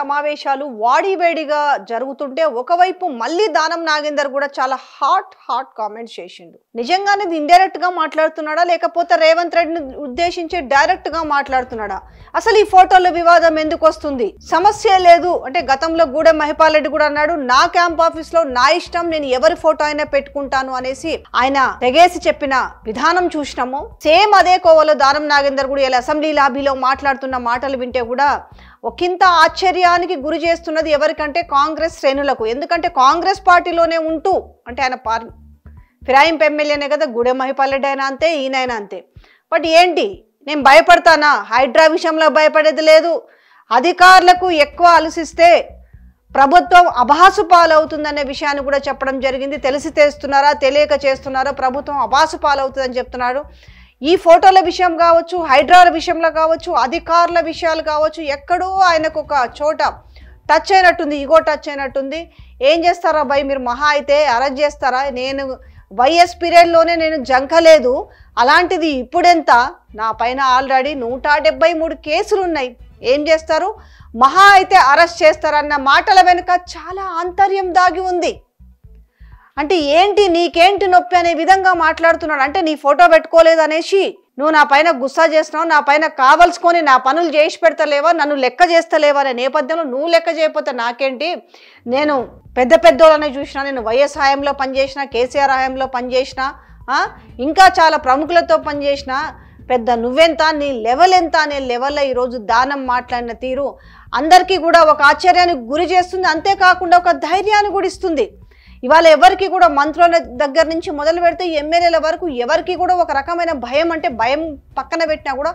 సమావేశాలు వాడివేడిగా జరుగుతుంటే ఒకవైపు మళ్ళీ దానం నాగేందర్ కూడా చాలా హాట్ కామెంట్స్ చేసిండు. నిజంగానే ఇది ఇండైరెక్ట్ గా మాట్లాడుతున్నాడా లేకపోతే రేవంత్ రెడ్డిని ఉద్దేశించి డైరెక్ట్ గా మాట్లాడుతున్నాడా? అసలు ఈ ఫోటోల వివాదం ఎందుకు వస్తుంది? సమస్య లేదు అంటే గతంలో గూడెం మహిపాల్ రెడ్డి కూడా అన్నాడు, నా క్యాంప్ ఆఫీస్ లో నా ఇష్టం, నేను ఎవరి ఫోటో అయినా పెట్టుకుంటాను అనేసి ఆయన తెగేసి చెప్పిన విధానం చూసినాము. సేమ్ అదే కోవలో దానం నాగేందర్ కూడా ఇలా అసెంబ్లీ లాబీలో మాట్లాడుతున్న మాటలు వింటే కూడా ఒకంత ఆశ్చర్యానికి గురి చేస్తున్నది ఎవరికంటే కాంగ్రెస్ శ్రేణులకు. ఎందుకంటే కాంగ్రెస్ పార్టీలోనే ఉంటూ అంటే ఆయన ఫిరాయింపు ఎమ్మెల్యేనే కదా, గూడెం మహిపాల్ రెడ్డి అయినా అంతే, ఈయనైనా అంతే. బట్ ఏంటి, నేను భయపడతానా? హైడ్రా విషయంలో భయపడేది లేదు. అధికారులకు ఎక్కువ అలసిస్తే ప్రభుత్వం అభాసు పాలవుతుందనే విషయాన్ని కూడా చెప్పడం జరిగింది. తెలిసి చేస్తున్నారా తెలియక చేస్తున్నారా, ప్రభుత్వం అభాసు పాలవుతుందని చెప్తున్నారు. ఈ ఫోటోల విషయం కావచ్చు, హైడ్రాల విషయంలో కావచ్చు, అధికారుల విషయాలు కావచ్చు, ఎక్కడో ఆయనకు ఒక చోట టచ్ అయినట్టుంది, ఇగో టచ్ అయినట్టుంది. ఏం చేస్తారా భయ్, మీరు మహా అయితే అరెస్ట్ చేస్తారా? నేను వైఎస్ పీరియడ్లోనే నేను జంకలేదు, అలాంటిది ఇప్పుడెంత? నా పైన ఆల్రెడీ 173 కేసులు ఉన్నాయి. ఏం చేస్తారు? మహా అయితే అరెస్ట్ చేస్తారన్న మాటల వెనుక చాలా ఆంతర్యం దాగి ఉంది. అంటే ఏంటి, నీకేంటి నొప్పి అనే విధంగా మాట్లాడుతున్నాడు. అంటే నీ ఫోటో పెట్టుకోలేదు అనేసి నువ్వు నా పైన గుస్సా చేస్తున్నావు, నా పైన కావలసుకొని నా పనులు చేసి పెడతలేవా, నన్ను లెక్క చేస్తలేవా అనే నేపథ్యంలో నువ్వు లెక్క చేయకపోతే నాకేంటి? నేను పెద్దోళ్ళనే చూసినా, నేను వైఎస్ హయాంలో పనిచేసిన, కేసీఆర్ హయాంలో పనిచేసిన, ఇంకా చాలా ప్రముఖులతో పనిచేసిన. పెద్ద నువ్వెంత, నీ లెవెల్ ఎంత అనే లెవెల్లో ఈరోజు దానం మాట్లాడిన తీరు అందరికీ కూడా ఒక ఆశ్చర్యానికి గురి చేస్తుంది. అంతేకాకుండా ఒక ధైర్యాన్ని కూడా ఇస్తుంది. ఇవాళ ఎవరికి కూడా మంత్రుల దగ్గర నుంచి మొదలు పెడితే ఎమ్మెల్యేల వరకు ఎవరికి కూడా ఒక రకమైన భయం, అంటే భయం పక్కన పెట్టినా కూడా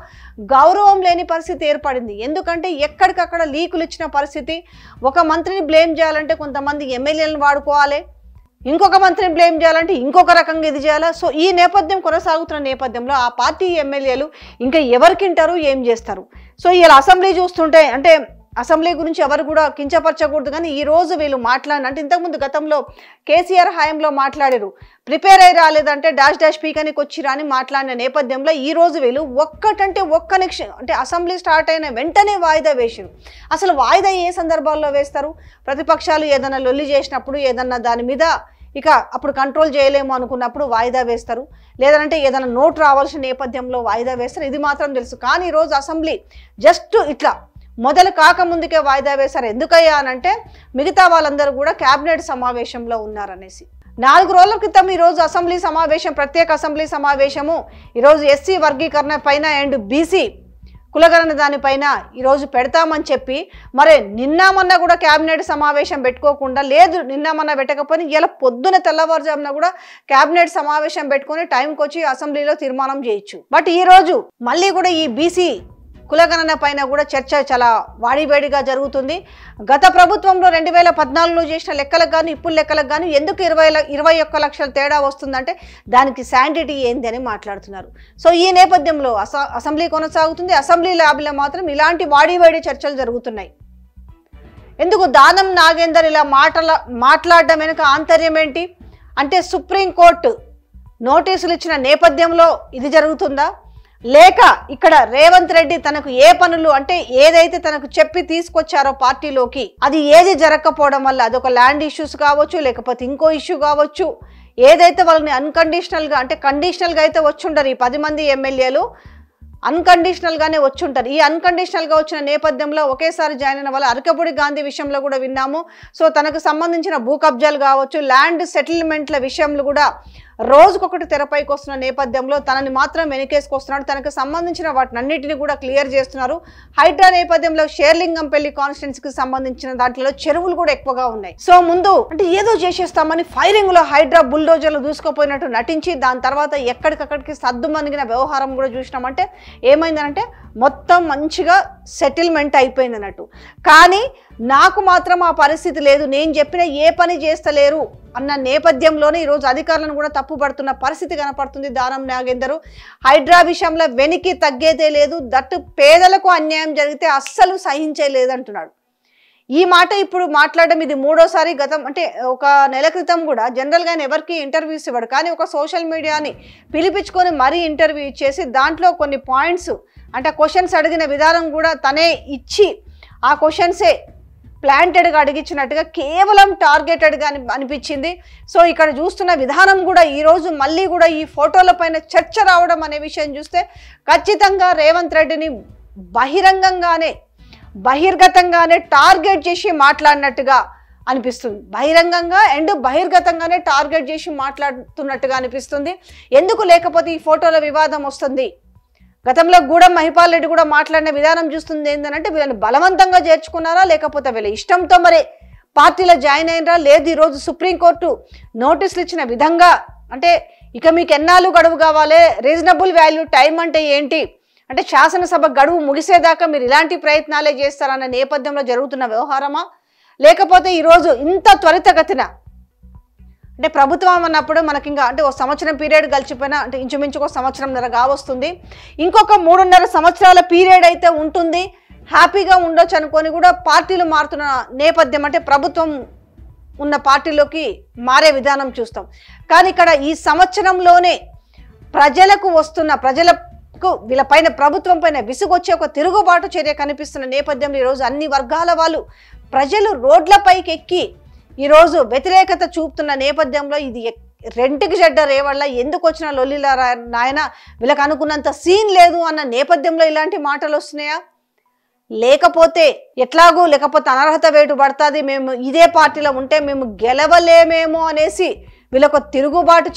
గౌరవం లేని పరిస్థితి ఏర్పడింది. ఎందుకంటే ఎక్కడికక్కడ లీకులు ఇచ్చిన పరిస్థితి. ఒక మంత్రిని బ్లేమ్ చేయాలంటే కొంతమంది ఎమ్మెల్యేలను వాడుకోవాలి, ఇంకొక మంత్రిని బ్లేమ్ చేయాలంటే ఇంకొక రకంగా ఇది చేయాలా. సో ఈ నేపథ్యం కొనసాగుతున్న నేపథ్యంలో ఆ పార్టీ ఎమ్మెల్యేలు ఇంకా ఎవరికింటారు, ఏం చేస్తారు? సో ఇలా అసెంబ్లీ చూస్తుంటే అంటే అసెంబ్లీ గురించి ఎవరు కూడా కించపరచకూడదు, కానీ ఈ రోజు వీళ్ళు మాట్లాడిన అంటే ఇంతకుముందు గతంలో కేసీఆర్ హయాంలో మాట్లాడారు, ప్రిపేర్ అయి రాలేదంటే డాష్ పీకనికి వచ్చిరా అని మాట్లాడిన నేపథ్యంలో ఈ రోజు వీళ్ళు ఒక్కటంటే ఒక్క నిమిషం అంటే అసెంబ్లీ స్టార్ట్ అయిన వెంటనే వాయిదా వేసారు. అసలు వాయిదా ఏ సందర్భాల్లో వేస్తారు? ప్రతిపక్షాలు ఏదైనా లొల్లి చేసినప్పుడు, ఏదన్నా దాని మీద ఇక అప్పుడు కంట్రోల్ చేయలేము అనుకున్నప్పుడు వాయిదా వేస్తారు, లేదంటే ఏదైనా నోట్ రావాల్సిన నేపథ్యంలో వాయిదా వేస్తారు. ఇది మాత్రం తెలుసు. కానీ ఈరోజు అసెంబ్లీ జస్ట్ ఇట్లా మొదలు కాకముందుకే వాయిదా వేశారు. ఎందుకయ్యా అనంటే మిగతా వాళ్ళందరూ కూడా క్యాబినెట్ సమావేశంలో ఉన్నారనేసి. 4 రోజుల క్రితం ఈరోజు అసెంబ్లీ సమావేశం, ప్రత్యేక అసెంబ్లీ సమావేశము ఈరోజు ఎస్సీ వర్గీకరణ పైన అండ్ బీసీ కులగణన దానిపైన ఈరోజు పెడతామని చెప్పి మరి నిన్న మొన్న కూడా క్యాబినెట్ సమావేశం పెట్టుకోకుండా, లేదు నిన్న మొన్న పెట్టకపోయినా ఇలా పొద్దున తెల్లవారుజామున కూడా క్యాబినెట్ సమావేశం పెట్టుకొని టైంకి వచ్చి అసెంబ్లీలో తీర్మానం చేయొచ్చు. బట్ ఈ రోజు మళ్ళీ కూడా ఈ బీసీ కులగణన పైన కూడా చర్చ చాలా వాడివేడిగా జరుగుతుంది. గత ప్రభుత్వంలో 2014లో చేసిన లెక్కలకు కానీ ఇప్పుడు లెక్కలకు కానీ ఎందుకు 21 లక్షల తేడా వస్తుందంటే దానికి శాంటిటీ ఏంది అని మాట్లాడుతున్నారు. సో ఈ నేపథ్యంలో అసెంబ్లీ కొనసాగుతుంది. అసెంబ్లీ ల్యాబ్లో మాత్రం ఇలాంటి వాడివేడి చర్చలు జరుగుతున్నాయి. ఎందుకు దానం నాగేందర్ ఇలా మాట్లాడడం వెనుక ఆంతర్యం ఏంటి అంటే సుప్రీంకోర్టు నోటీసులు ఇచ్చిన నేపథ్యంలో ఇది జరుగుతుందా, లేక ఇక్కడ రేవంత్ రెడ్డి తనకు ఏ పనులు అంటే ఏదైతే తనకు చెప్పి తీసుకొచ్చారో పార్టీలోకి అది ఏది జరగకపోవడం వల్ల అదొక ల్యాండ్ ఇష్యూస్ కావచ్చు, లేకపోతే ఇంకో ఇష్యూ కావచ్చు, ఏదైతే వాళ్ళని అన్కండిషనల్గా అంటే కండిషనల్గా అయితే వచ్చుంటారు ఈ 10 మంది ఎమ్మెల్యేలు, అన్కండిషనల్గానే వచ్చుంటారు. ఈ అన్కండిషనల్గా వచ్చిన నేపథ్యంలో ఒకేసారి జాయిన్ అయిన వాళ్ళు అరకపూడి గాంధీ విషయంలో కూడా విన్నాము. సో తనకు సంబంధించిన భూ కబ్జాలు కావచ్చు, ల్యాండ్ సెటిల్మెంట్ల విషయంలో కూడా రోజుకొకటి తెరపైకి వస్తున్న నేపథ్యంలో తనని మాత్రం వెనకేసుకొస్తున్నాడు. తనకు సంబంధించిన వాటినన్నిటిని కూడా క్లియర్ చేస్తున్నారు. హైడ్రా నేపథ్యంలో షేర్లింగంపల్లి కాన్స్టిట్యున్సీకి సంబంధించిన దాంట్లో చెరువులు కూడా ఎక్కువగా ఉన్నాయి. సో ముందు అంటే ఏదో చేసేస్తామని ఫైరింగ్ లో హైడ్రా బుల్డోజర్లు దూసుకుపోయినట్టు నటించి దాని తర్వాత ఎక్కడికక్కడికి సద్దుమణిగిన వ్యవహారం కూడా చూసినామంటే ఏమైందనంటే మొత్తం మంచిగా సెటిల్మెంట్ అయిపోయింది అన్నట్టు. కానీ నాకు మాత్రం ఆ పరిస్థితి లేదు, నేను చెప్పిన ఏ పని చేస్తలేరు అన్న నేపథ్యంలోనే ఈరోజు అధికారులను కూడా తప్పు పడుతున్న పరిస్థితి కనపడుతుంది. దానం నాగేందర్ హైడ్రా విషయంలో వెనికి తగ్గేదే లేదు, దట్టు పేదలకు అన్యాయం జరిగితే అస్సలు సహించలేదంటున్నాడు. ఈ మాట ఇప్పుడు మాట్లాడడం ఇది 3వసారి. గతం అంటే ఒక నెల క్రితం కూడా జనరల్గా ఆయన ఎవరికి ఇంటర్వ్యూస్ ఇవ్వడు, కానీ ఒక సోషల్ మీడియాని పిలిపించుకొని మరీ ఇంటర్వ్యూ ఇచ్చేసి దాంట్లో కొన్ని పాయింట్స్ అంటే క్వశ్చన్స్ అడిగిన విధానం కూడా తనే ఇచ్చి ఆ క్వశ్చన్సే ప్లాంటెడ్గా అడిగించినట్టుగా కేవలం టార్గెటెడ్గా అనిపించింది. సో ఇక్కడ చూస్తున్న విధానం కూడా ఈరోజు మళ్ళీ కూడా ఈ ఫోటోల పైన చర్చ రావడం అనే విషయం చూస్తే ఖచ్చితంగా రేవంత్ రెడ్డిని బహిర్గతంగానే టార్గెట్ చేసి మాట్లాడినట్టుగా అనిపిస్తుంది. బహిరంగంగా అండ్ బహిర్గతంగానే టార్గెట్ చేసి మాట్లాడుతున్నట్టుగా అనిపిస్తుంది. ఎందుకు లేకపోతే ఈ ఫోటోల వివాదం వస్తుంది? గతంలో గూడెం మహిపాల్ రెడ్డి కూడా మాట్లాడిన విధానం చూస్తుంది ఏంటంటే వీళ్ళని బలవంతంగా చేర్చుకున్నారా, లేకపోతే వీళ్ళ ఇష్టంతో మరి పార్టీలో జాయిన్ అయినరా, లేదు ఈరోజు సుప్రీంకోర్టు నోటీసులు ఇచ్చిన విధంగా అంటే ఇక మీకు ఎన్నాళ్ళు గడువు కావాలి, రీజనబుల్ వాల్యూ టైం అంటే ఏంటి, అంటే శాసనసభ గడువు ముగిసేదాకా మీరు ఇలాంటి ప్రయత్నాలే చేస్తారన్న నేపథ్యంలో జరుగుతున్న వ్యవహారమా, లేకపోతే ఈరోజు ఇంత త్వరితగతిన అంటే ప్రభుత్వం అన్నప్పుడు మనకి ఇంకా అంటే ఒక సంవత్సరం పీరియడ్ గడిచిపోయినా అంటే ఇంచుమించు ఒక సంవత్సరంన్నర కావస్తుంది, ఇంకొక 3.5 సంవత్సరాల పీరియడ్ అయితే ఉంటుంది, హ్యాపీగా ఉండొచ్చు అనుకొని కూడా పార్టీలు మారుతున్న నేపథ్యం అంటే ప్రభుత్వం ఉన్న పార్టీలోకి మారే విధానం చూస్తాం. కానీ ఇక్కడ ఈ సంవత్సరంలోనే ప్రజలకు వీళ్ళపైన ప్రభుత్వం పైన విసుగొచ్చే ఒక తిరుగుబాటు చర్య కనిపిస్తున్న నేపథ్యంలో ఈరోజు అన్ని వర్గాల వాళ్ళు ప్రజలు రోడ్లపైకి ఎక్కి ఈరోజు వ్యతిరేకత చూపుతున్న నేపథ్యంలో ఇది రెంటికి చెడ్డ రేవళ్ళ ఎందుకు వచ్చిన లొల్లిల నాయన వీళ్ళకి అనుకున్నంత సీన్ లేదు అన్న నేపథ్యంలో ఇలాంటి మాటలు వస్తున్నాయా, లేకపోతే లేకపోతే అనర్హత వేటు పడుతుంది, మేము ఇదే పార్టీలో ఉంటే మేము గెలవలేమేమో అనేసి వీళ్ళొక తిరుగుబాటు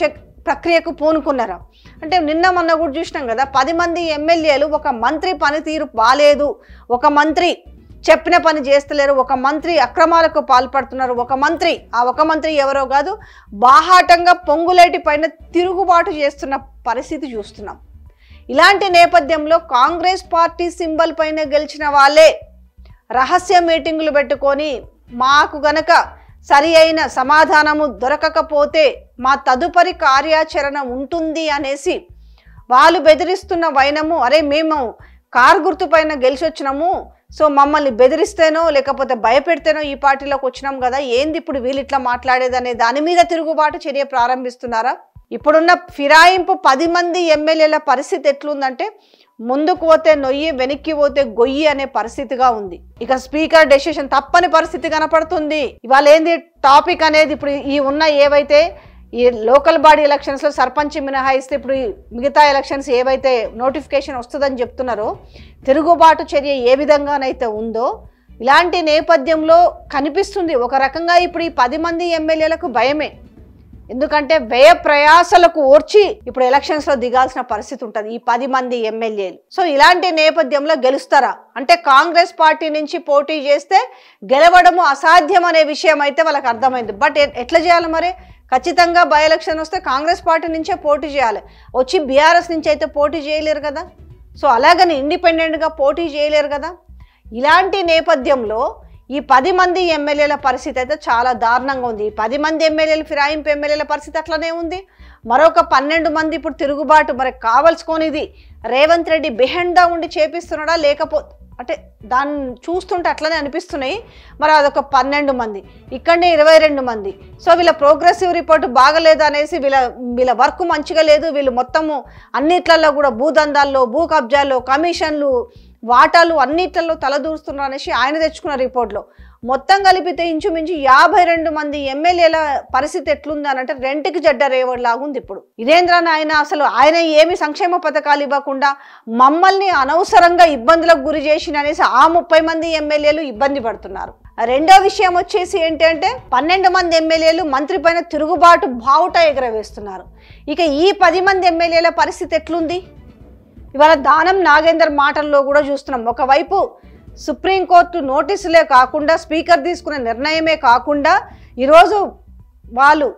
ప్రక్రియకు పూనుకున్నారా? అంటే నిన్న మొన్న కూడా చూసినాం కదా, 10 మంది ఎమ్మెల్యేలు ఒక మంత్రి పనితీరు బాలేదు, ఒక మంత్రి చెప్పిన పని చేస్తలేరు, ఒక మంత్రి అక్రమాలకు పాల్పడుతున్నారు, ఒక మంత్రి ఎవరో కాదు బాహాటంగా పొంగులేటి పైన తిరుగుబాటు చేస్తున్న పరిస్థితి చూస్తున్నాం. ఇలాంటి నేపథ్యంలో కాంగ్రెస్ పార్టీ సింబల్ పైన గెలిచిన వాళ్ళే రహస్య మీటింగులు పెట్టుకొని మాకు గనక సరి అయిన సమాధానము దొరకకపోతే మా తదుపరి కార్యాచరణ ఉంటుంది అనేసి వాళ్ళు బెదిరిస్తున్న వైనము, అరే మేము కారు గుర్తు పైన గెలిచి వచ్చినాము, సో మమ్మల్ని బెదిరిస్తేనో లేకపోతే భయపెడితేనో ఈ పార్టీలోకి వచ్చినాం కదా, ఏంది ఇప్పుడు వీళ్ళు ఇట్లా మాట్లాడేదనే దాని మీద తిరుగుబాటు చర్య ప్రారంభిస్తున్నారా? ఇప్పుడున్న ఫిరాయింపు 10 మంది ఎమ్మెల్యేల పరిస్థితి ఎట్లుందంటే ముందుకు పోతే నొయ్యి వెనక్కి పోతే గొయ్యి అనే పరిస్థితిగా ఉంది. ఇక స్పీకర్ డెసిషన్ తప్పని పరిస్థితి కనపడుతుంది. ఇవాళ ఏంది టాపిక్ అనేది ఇప్పుడు ఈ ఉన్న ఏవైతే ఈ లోకల్ బాడీ ఎలక్షన్స్లో సర్పంచ్ మినహాయిస్తే ఇప్పుడు మిగతా ఎలక్షన్స్ ఏవైతే నోటిఫికేషన్ వస్తుందని చెప్తున్నారో తిరుగుబాటు చర్య ఏ విధంగానైతే ఉందో ఇలాంటి నేపథ్యంలో కనిపిస్తుంది. ఒక రకంగా ఇప్పుడు ఈ 10 మంది ఎమ్మెల్యేలకు భయమే, ఎందుకంటే వ్యయ ప్రయాసలకు ఓర్చి ఇప్పుడు ఎలక్షన్స్లో దిగాల్సిన పరిస్థితి ఉంటుంది ఈ 10 మంది ఎమ్మెల్యేలు. సో ఇలాంటి నేపథ్యంలో గెలుస్తారా అంటే కాంగ్రెస్ పార్టీ నుంచి పోటీ చేస్తే గెలవడము అసాధ్యం అనే విషయం అయితే వాళ్ళకి అర్థమైంది. బట్ ఎట్లా చేయాలి మరి? ఖచ్చితంగా బై ఎలక్షన్ వస్తే కాంగ్రెస్ పార్టీ నుంచే పోటీ చేయాలి, వచ్చి బీఆర్ఎస్ నుంచి అయితే పోటీ చేయలేరు కదా, సో అలాగని ఇండిపెండెంట్గా పోటీ చేయలేరు కదా. ఇలాంటి నేపథ్యంలో ఈ 10 మంది ఎమ్మెల్యేల పరిస్థితి అయితే చాలా దారుణంగా ఉంది. ఈ 10 మంది ఎమ్మెల్యేలు ఫిరాయింపు ఎమ్మెల్యేల పరిస్థితి అట్లనే ఉంది. మరొక 12 మంది ఇప్పుడు తిరుగుబాటు మరి కావాల్సుకొనిది రేవంత్ రెడ్డి బిహెండా ఉండి చేపిస్తున్నాడా, లేకపోతే అంటే దాన్ని చూస్తుంటే అట్లనే అనిపిస్తున్నాయి. మరి అదొక 12 మంది, ఇక్కడనే 22 మంది. సో వీళ్ళ ప్రోగ్రెసివ్ రిపోర్ట్ బాగలేదు అనేసి వీళ్ళ వర్క్ మంచిగా లేదు, వీళ్ళు మొత్తము అన్నిట్లలో కూడా భూదందాల్లో భూ కబ్జాల్లో కమిషన్లు వాటాలు అన్నిట్లలో తలదూరుస్తున్నారు అనేసి ఆయన తెచ్చుకున్న రిపోర్ట్లో మొత్తం కలిపితే ఇంచుమించు 52 మంది ఎమ్మెల్యేల పరిస్థితి ఎట్లుందనంటే రెంటికి జడ్డ రేవడిలాగుంది. ఇప్పుడు ఇదేంద్రని ఆయన ఏమి సంక్షేమ పథకాలు ఇవ్వకుండా మమ్మల్ని అనవసరంగా ఇబ్బందులకు గురి చేసిన అనేసి ఆ 30 మంది ఎమ్మెల్యేలు ఇబ్బంది పడుతున్నారు. రెండో విషయం వచ్చేసి ఏంటంటే 12 మంది ఎమ్మెల్యేలు మంత్రి పైన తిరుగుబాటు బావుట ఎగరవేస్తున్నారు. ఇక ఈ 10 మంది ఎమ్మెల్యేల పరిస్థితి ఎట్లుంది? ఇవాళ దానం నాగేందర్ మాటల్లో కూడా చూస్తున్నాం. ఒకవైపు సుప్రీంకోర్టు నోటీసులే కాకుండా స్పీకర్ తీసుకునే నిర్ణయమే కాకుండా ఈరోజు వాళ్ళు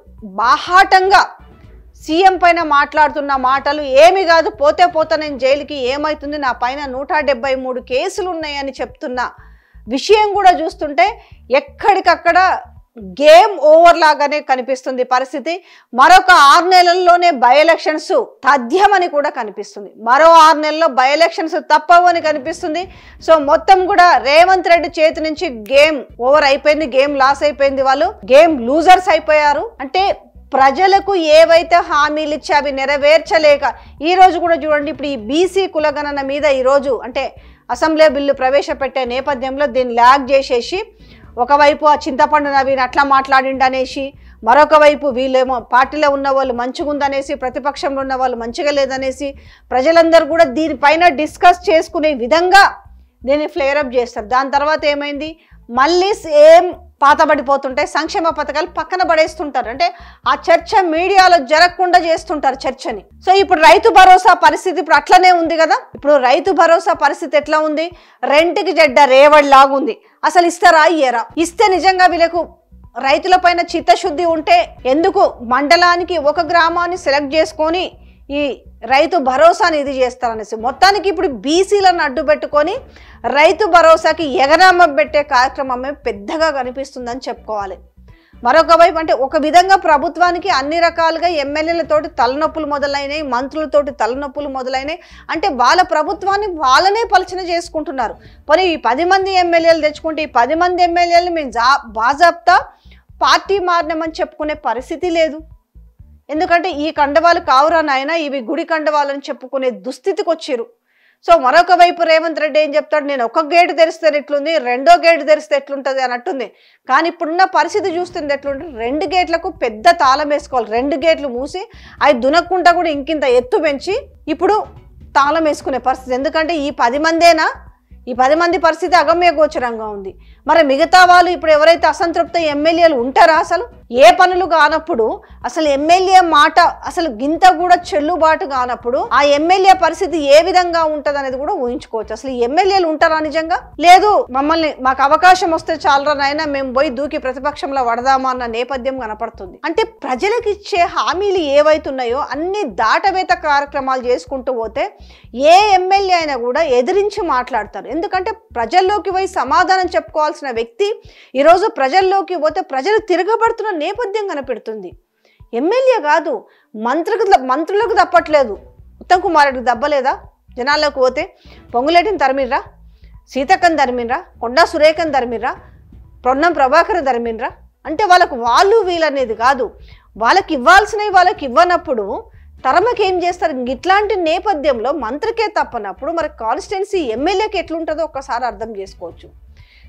బాహాటంగా సీఎం పైన మాట్లాడుతున్న మాటలు ఏమి కాదు, పోతే నేను జైలుకి ఏమవుతుంది, నా పైన 173 కేసులు ఉన్నాయని చెప్తున్న విషయం కూడా చూస్తుంటే ఎక్కడికక్కడ గేమ్ ఓవర్ లాగానే కనిపిస్తుంది పరిస్థితి. మరొక 6 నెలల్లోనే బై ఎలక్షన్స్ తథ్యమని కూడా కనిపిస్తుంది. మరో 6 నెలల్లో బై ఎలక్షన్స్ తప్పవని కనిపిస్తుంది. సో మొత్తం కూడా రేవంత్ రెడ్డి చేతి నుంచి గేమ్ ఓవర్ అయిపోయింది, గేమ్ లాస్ అయిపోయింది, వాళ్ళు గేమ్ లూజర్స్ అయిపోయారు. అంటే ప్రజలకు ఏవైతే హామీలు ఇచ్చి అవి నెరవేర్చలేక ఈ రోజు కూడా చూడండి, ఇప్పుడు ఈ బీసీ కులగణన మీద ఈరోజు అంటే అసెంబ్లీ బిల్లు ప్రవేశపెట్టే నేపథ్యంలో దీన్ని ల్యాగ్ చేసేసి ఒకవైపు ఆ చింతపండు నవీన్ అట్లా మాట్లాడిండు అనేసి, మరొక వైపు వీళ్ళేమో పార్టీలో ఉన్న వాళ్ళు మంచిగా ఉందనేసి, ప్రతిపక్షంలో ఉన్న వాళ్ళు మంచిగా లేదనేసి ప్రజలందరూ కూడా దీనిపైన డిస్కస్ చేసుకునే విధంగా దీన్ని ఫ్లేరప్ చేస్తారు. దాని తర్వాత ఏమైంది, మళ్ళీ సేమ్ పాతబడిపోతుంటాయి, సంక్షేమ పథకాలు పక్కన పడేస్తుంటారు. అంటే ఆ చర్చ మీడియాలో జరగకుండా చేస్తుంటారు చర్చని. సో ఇప్పుడు రైతు భరోసా పరిస్థితి ఇప్పుడు అట్లనే ఉంది కదా. ఇప్పుడు రైతు భరోసా పరిస్థితి ఎట్లా ఉంది, రెంట్కి జడ్డ రేవడిలాగా ఉంది. అసలు ఇస్తారా ఇయ్యరా? ఇస్తే నిజంగా వీళ్ళకు రైతుల పైన చిత్తశుద్ధి ఉంటే ఎందుకు మండలానికి ఒక గ్రామాన్ని సెలెక్ట్ చేసుకొని ఈ రైతు భరోసాని ఇది చేస్తారనేసి మొత్తానికి ఇప్పుడు బీసీలను అడ్డు పెట్టుకొని రైతు భరోసాకి ఎగరామ పెట్టే కార్యక్రమమే పెద్దగా కనిపిస్తుందని చెప్పుకోవాలి. మరొక వైపు అంటే ఒక విధంగా ప్రభుత్వానికి అన్ని రకాలుగా ఎమ్మెల్యేలతోటి తలనొప్పులు మొదలైనాయి, మంత్రులతోటి తలనొప్పులు మొదలైనాయి. అంటే వాళ్ళ ప్రభుత్వాన్ని వాళ్ళనే పలచన చేసుకుంటున్నారు. పోనీ ఈ 10 మంది ఎమ్మెల్యేలు తెచ్చుకుంటే ఈ 10 మంది ఎమ్మెల్యేలు మేము బాజాప్తా పార్టీ మారినామని చెప్పుకునే పరిస్థితి లేదు. ఎందుకంటే ఈ కండవాలు కావురా నాయన, ఇవి గుడి కండవాలని చెప్పుకునే దుస్థితికి వచ్చారు. సో మరొక వైపు రేవంత్ రెడ్డి ఏం చెప్తాడు, నేను ఒక గేటు తెరిస్తే ఎట్లుంది, రెండో గేటు తెరిస్తే ఎట్లుంటుంది అన్నట్టుంది. కానీ ఇప్పుడున్న పరిస్థితి చూస్తుంది ఎట్లుంటుంది, 2 గేట్లకు పెద్ద తాళం వేసుకోవాలి. 2 గేట్లు మూసి అవి దునక్కుంటా కూడా ఇంకింత ఎత్తు పెంచి ఇప్పుడు తాళం వేసుకునే పరిస్థితి. ఎందుకంటే ఈ 10 మందేనా, ఈ 10 మంది పరిస్థితి అగమ్య గోచరంగా ఉంది. మరి మిగతా వాళ్ళు ఇప్పుడు ఎవరైతే అసంతృప్త ఎమ్మెల్యేలు ఉంటారా, అసలు ఏ పనులు కానప్పుడు, అసలు ఎమ్మెల్యే మాట అసలు గింత కూడా చెల్లుబాటు కానప్పుడు ఆ ఎమ్మెల్యే పరిస్థితి ఏ విధంగా ఉంటది అనేది కూడా ఊహించుకోవచ్చు. అసలు ఎమ్మెల్యేలు ఉంటారా నిజంగా? లేదు, మమ్మల్ని మాకు అవకాశం వస్తే చాలరా నాయనా మేము పోయి దూకి ప్రతిపక్షంలో వడదామా అన్న నేపథ్యం కనపడుతుంది. అంటే ప్రజలకు ఇచ్చే హామీలు ఏవైతున్నాయో అన్ని దాటవేత కార్యక్రమాలు చేసుకుంటూ పోతే ఏ ఎమ్మెల్యే అయినా కూడా ఎదిరించి మాట్లాడతారు. ఎందుకంటే ప్రజల్లోకి పోయి సమాధానం చెప్పుకోవాల్సిన వ్యక్తి ఈరోజు ప్రజల్లోకి పోతే ప్రజలు తిరగబడుతున్న నేపథ్యం కనపెడుతుంది. ఎమ్మెల్యే కాదు, మంత్రులకు తప్పట్లేదు. ఉత్తమ్ కుమార్ రెడ్డికి దబ్బలేదా? జనాల్లోకి పోతే పొంగులేటిని తరిమిర్రా, సీతక్కని తరిమిన్రా, కొండా సురేఖని తరిమిర్రా, పొన్నం ప్రభాకర్ తరిమిన్రా. అంటే వాళ్ళకు వాళ్ళు వీళ్ళనేది కాదు, వాళ్ళకి ఇవ్వాల్సినవి వాళ్ళకి ఇవ్వనప్పుడు తరమకి ఏం చేస్తారు? ఇట్లాంటి నేపథ్యంలో మంత్రికే తప్పనప్పుడు మరి కాన్స్టిట్యున్సీ ఎమ్మెల్యేకి ఎట్లుంటుందో ఒక్కసారి అర్థం చేసుకోవచ్చు.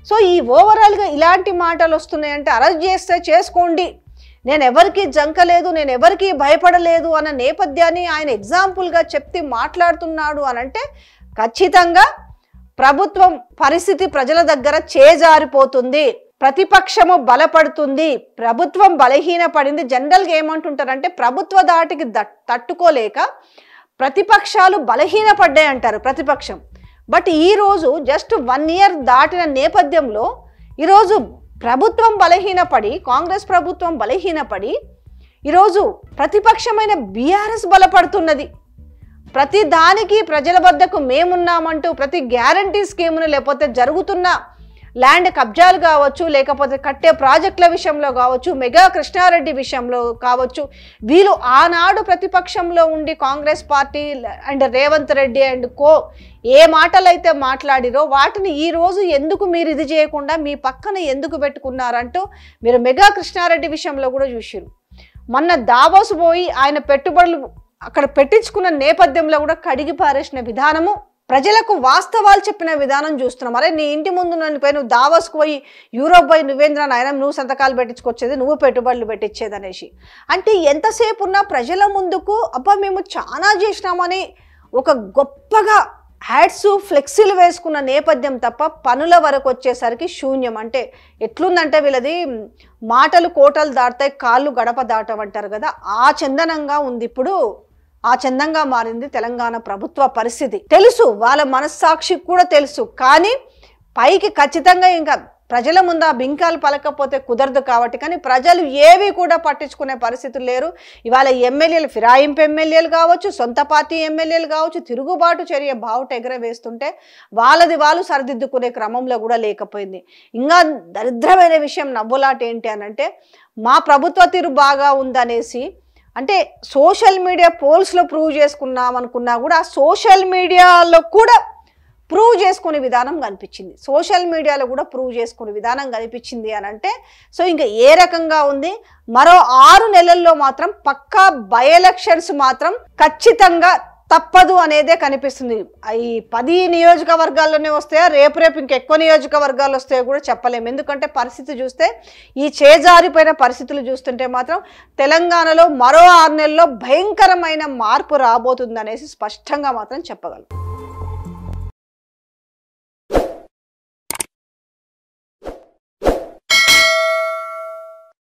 సో ఈ ఓవరాల్గా ఇలాంటి మాటలు వస్తున్నాయంటే అరెస్ట్ చేస్తే చేసుకోండి, నేను ఎవరికి జంకలేదు, నేను ఎవరికి భయపడలేదు అన్న నేపథ్యాన్ని ఆయన ఎగ్జాంపుల్గా చెప్తే మాట్లాడుతున్నాడు అని అంటే ఖచ్చితంగా ప్రభుత్వం పరిస్థితి ప్రజల దగ్గర చేజారిపోతుంది, ప్రతిపక్షము బలపడుతుంది, ప్రభుత్వం బలహీనపడింది. జనరల్గా ఏమంటుంటారంటే ప్రభుత్వ దాటికి తట్టుకోలేక ప్రతిపక్షాలు బలహీనపడ్డాయి అంటారు ప్రతిపక్షం. బట్ ఈరోజు జస్ట్ 1 ఇయర్ దాటిన నేపథ్యంలో ఈరోజు ప్రభుత్వం బలహీనపడి, కాంగ్రెస్ ప్రభుత్వం బలహీనపడి ఈరోజు ప్రతిపక్షమైన బీఆర్ఎస్ బలపడుతున్నది. ప్రతి దానికి ప్రజల వద్దకు మేమున్నామంటూ ప్రతి గ్యారంటీ స్కీమును, లేకపోతే జరుగుతున్న ల్యాండ్ కబ్జాలు కావచ్చు, లేకపోతే కట్టే ప్రాజెక్టుల విషయంలో కావచ్చు, మెగా కృష్ణారెడ్డి విషయంలో కావచ్చు, వీళ్ళు ఆనాడు ప్రతిపక్షంలో ఉండి Congress party and Revanth Reddy and co ఏ మాటలైతే మాట్లాడిరో వాటిని ఈరోజు ఎందుకు మీరు ఇది చేయకుండా మీ పక్కన ఎందుకు పెట్టుకున్నారంటూ మీరు మెగా కృష్ణారెడ్డి విషయంలో కూడా చూసిరు. మొన్న దావోస్ పోయి ఆయన పెట్టుబడులు అక్కడ పెట్టించుకున్న నేపథ్యంలో కూడా కడిగి పారేసిన విధానము, ప్రజలకు వాస్తవాలు చెప్పిన విధానం చూస్తున్నాం. అరే నీ ఇంటి ముందు నన్ను పోయి నువ్వు దావోస్కు పోయి యూరోప్ పోయి నువ్వేంద్ర నాయన నువ్వు సంతకాలు పెట్టించుకొచ్చేది, నువ్వు పెట్టుబడులు పెట్టించేది అనేసి. అంటే ఎంతసేపు ఉన్నా ప్రజల ముందుకు అబ్బా మేము చాలా చేసినామని ఒక గొప్పగా హ్యాట్స్ ఫ్లెక్సీలు వేసుకున్న నేపథ్యం తప్ప పనుల వరకు వచ్చేసరికి శూన్యం. అంటే ఎట్లుందంటే వీళ్ళది మాటలు కోటలు దాటుతాయి, కాళ్ళు గడప దాటమంటారు కదా, ఆ చందనంగా ఉంది ఇప్పుడు. ఆ చందంగా మారింది తెలంగాణ ప్రభుత్వ పరిస్థితి. తెలుసు, వాళ్ళ మనస్సాక్షికి కూడా తెలుసు, కానీ పైకి ఖచ్చితంగా ఇంకా ప్రజల ముందు ఆ బింకాలు పలకపోతే కుదరదు కాబట్టి. కానీ ప్రజలు ఏవి కూడా పట్టించుకునే పరిస్థితులు లేరు. ఇవాళ ఎమ్మెల్యేలు, ఫిరాయింపు ఎమ్మెల్యేలు కావచ్చు, సొంత పార్టీ ఎమ్మెల్యేలు కావచ్చు, తిరుగుబాటు చర్య బావుట ఎగరవేస్తుంటే వాళ్ళది వాళ్ళు సరిదిద్దుకునే క్రమంలో కూడా లేకపోయింది. ఇంకా దరిద్రమైన విషయం నవ్వులాట ఏంటి అనంటే మా ప్రభుత్వ తీరు బాగా ఉందనేసి అంటే సోషల్ మీడియా పోల్స్లో ప్రూవ్ చేసుకున్నాం అనుకున్నా కూడా ఆ సోషల్ మీడియాలో కూడా ప్రూవ్ చేసుకునే విధానం కనిపించింది. సోషల్ మీడియాలో కూడా ప్రూవ్ చేసుకునే విధానం కనిపించింది అని అంటే సో ఇంకా ఏ రకంగా ఉంది. మరో 6 నెలల్లో మాత్రం పక్కా బై ఎలక్షన్స్ మాత్రం ఖచ్చితంగా తప్పదు అనేదే కనిపిస్తుంది. ఈ 10 నియోజకవర్గాల్లోనే వస్తాయా, రేపు ఇంకెక్కువ నియోజకవర్గాలు వస్తాయో కూడా చెప్పలేము. ఎందుకంటే పరిస్థితి చూస్తే, ఈ చేజారిపోయిన పరిస్థితులు చూస్తుంటే మాత్రం తెలంగాణలో మరో 6 నెలల్లో భయంకరమైన మార్పు రాబోతుంది అనేసి స్పష్టంగా మాత్రం చెప్పగలం.